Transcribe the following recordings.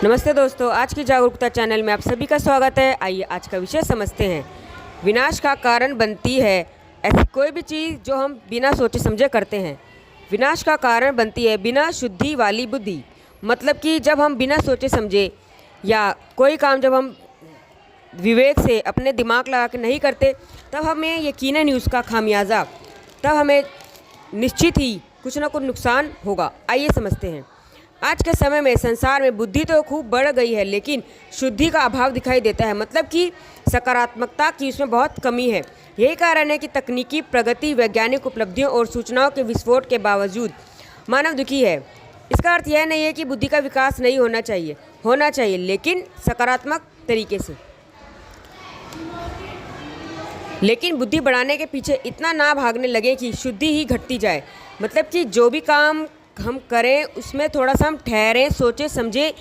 नमस्ते दोस्तों, आज की जागरूकता चैनल में आप सभी का स्वागत है। आइए आज का विषय समझते हैं। विनाश का कारण बनती है ऐसी कोई भी चीज़ जो हम बिना सोचे समझे करते हैं। विनाश का कारण बनती है बिना शुद्धि वाली बुद्धि। मतलब कि जब हम बिना सोचे समझे या कोई काम जब हम विवेक से अपने दिमाग लगा के नहीं करते, तब हमें यकीनन ही उसका खामियाजा, तब हमें निश्चित ही कुछ ना कुछ नुकसान होगा। आइए समझते हैं। आज के समय में संसार में बुद्धि तो खूब बढ़ गई है, लेकिन शुद्धि का अभाव दिखाई देता है। मतलब कि सकारात्मकता की उसमें बहुत कमी है। यही कारण है कि तकनीकी प्रगति, वैज्ञानिक उपलब्धियों और सूचनाओं के विस्फोट के बावजूद मानव दुखी है। इसका अर्थ यह नहीं है कि बुद्धि का विकास नहीं होना चाहिए, लेकिन सकारात्मक तरीके से। लेकिन बुद्धि बढ़ाने के पीछे इतना ना भागने लगे कि शुद्धि ही घटती जाए। मतलब कि जो भी काम हम करें उसमें थोड़ा सा हम ठहरें, सोचे समझे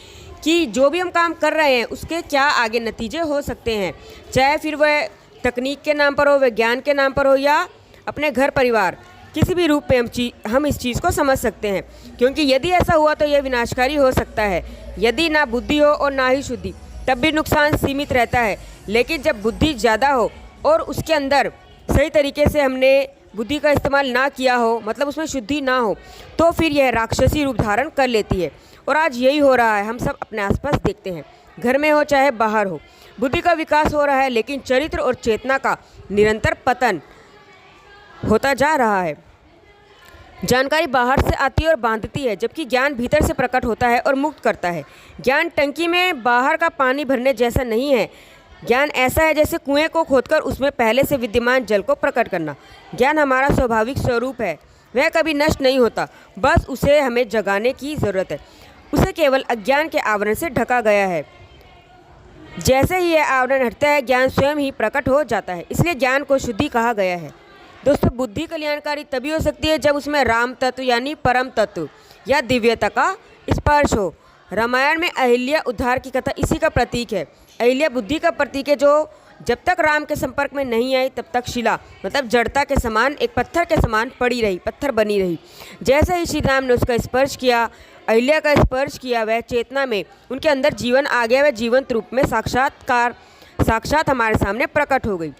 कि जो भी हम काम कर रहे हैं उसके क्या आगे नतीजे हो सकते हैं, चाहे फिर वह तकनीक के नाम पर हो, विज्ञान के नाम पर हो, या अपने घर परिवार, किसी भी रूप में हम इस चीज़ को समझ सकते हैं। क्योंकि यदि ऐसा हुआ तो यह विनाशकारी हो सकता है। यदि ना बुद्धि हो और ना ही शुद्धि, तब भी नुकसान सीमित रहता है। लेकिन जब बुद्धि ज़्यादा हो और उसके अंदर सही तरीके से हमने बुद्धि का इस्तेमाल ना किया हो, मतलब उसमें शुद्धि ना हो, तो फिर यह राक्षसी रूप धारण कर लेती है। और आज यही हो रहा है। हम सब अपने आसपास देखते हैं, घर में हो चाहे बाहर हो, बुद्धि का विकास हो रहा है, लेकिन चरित्र और चेतना का निरंतर पतन होता जा रहा है। जानकारी बाहर से आती है और बांधती है, जबकि ज्ञान भीतर से प्रकट होता है और मुक्त करता है। ज्ञान टंकी में बाहर का पानी भरने जैसा नहीं है। ज्ञान ऐसा है जैसे कुएं को खोदकर उसमें पहले से विद्यमान जल को प्रकट करना। ज्ञान हमारा स्वाभाविक स्वरूप है, वह कभी नष्ट नहीं होता, बस उसे हमें जगाने की ज़रूरत है। उसे केवल अज्ञान के आवरण से ढका गया है। जैसे ही यह आवरण हटता है, ज्ञान स्वयं ही प्रकट हो जाता है। इसलिए ज्ञान को शुद्धि कहा गया है। दोस्तों, बुद्धि कल्याणकारी तभी हो सकती है जब उसमें राम तत्व यानी परम तत्व या दिव्यता का स्पर्श हो। रामायण में अहिल्या उद्धार की कथा इसी का प्रतीक है। अहिल्या बुद्धि का प्रतीक है, जो जब तक राम के संपर्क में नहीं आई तब तक शिला मतलब जड़ता के समान, एक पत्थर के समान पड़ी रही, पत्थर बनी रही। जैसे ही श्री राम ने उसका स्पर्श किया, अहिल्या का स्पर्श किया, वह चेतना में उनके अंदर जीवन आ गया। वह जीवंत रूप में साक्षात हमारे सामने प्रकट हो गई,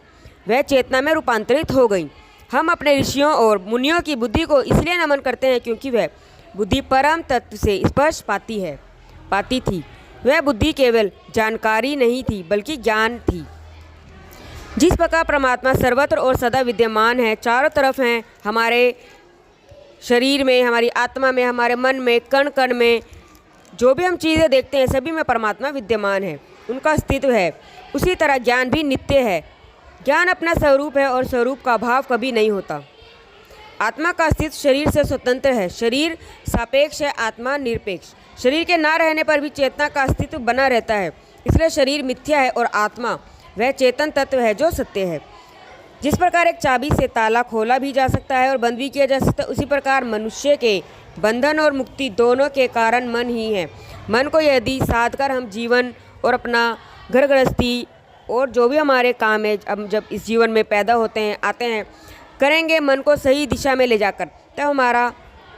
वह चेतना में रूपांतरित हो गई। हम अपने ऋषियों और मुनियों की बुद्धि को इसलिए नमन करते हैं क्योंकि वह बुद्धि परम तत्व से स्पर्श पाती थी। वह बुद्धि केवल जानकारी नहीं थी, बल्कि ज्ञान थी। जिस प्रकार परमात्मा सर्वत्र और सदा विद्यमान है, चारों तरफ हैं, हमारे शरीर में, हमारी आत्मा में, हमारे मन में, कण कण में, जो भी हम चीज़ें देखते हैं सभी में परमात्मा विद्यमान है, उनका अस्तित्व है। उसी तरह ज्ञान भी नित्य है। ज्ञान अपना स्वरूप है और स्वरूप का अभाव कभी नहीं होता। आत्मा का अस्तित्व शरीर से स्वतंत्र है। शरीर सापेक्ष है, आत्मा निरपेक्ष। शरीर के ना रहने पर भी चेतना का अस्तित्व बना रहता है। इसलिए शरीर मिथ्या है और आत्मा वह चेतन तत्व है जो सत्य है। जिस प्रकार एक चाबी से ताला खोला भी जा सकता है और बंद भी किया जा सकता है, उसी प्रकार मनुष्य के बंधन और मुक्ति दोनों के कारण मन ही है। मन को यदि साध कर हम जीवन और अपना घर गृहस्थी और जो भी हमारे काम है, हम जब इस जीवन में पैदा होते हैं, आते हैं, करेंगे मन को सही दिशा में ले जाकर, तब हमारा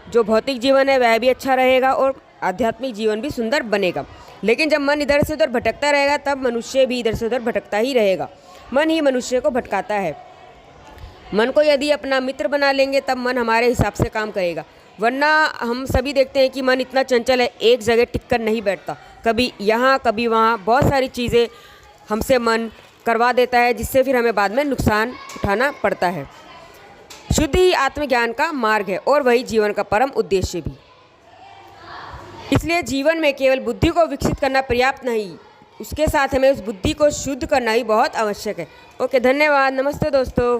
जो भौतिक जीवन है वह भी अच्छा रहेगा और आध्यात्मिक जीवन भी सुंदर बनेगा। लेकिन जब मन इधर से उधर भटकता रहेगा, तब मनुष्य भी इधर से उधर भटकता ही रहेगा। मन ही मनुष्य को भटकाता है। मन को यदि अपना मित्र बना लेंगे, तब मन हमारे हिसाब से काम करेगा। वरना हम सभी देखते हैं कि मन इतना चंचल है, एक जगह टिक कर नहीं बैठता, कभी यहाँ कभी वहाँ, बहुत सारी चीज़ें हमसे मन करवा देता है, जिससे फिर हमें बाद में नुकसान उठाना पड़ता है। शुद्धि ही आत्मज्ञान का मार्ग है और वही जीवन का परम उद्देश्य भी। इसलिए जीवन में केवल बुद्धि को विकसित करना पर्याप्त नहीं, उसके साथ हमें उस बुद्धि को शुद्ध करना ही बहुत आवश्यक है। ओके, धन्यवाद। नमस्ते दोस्तों।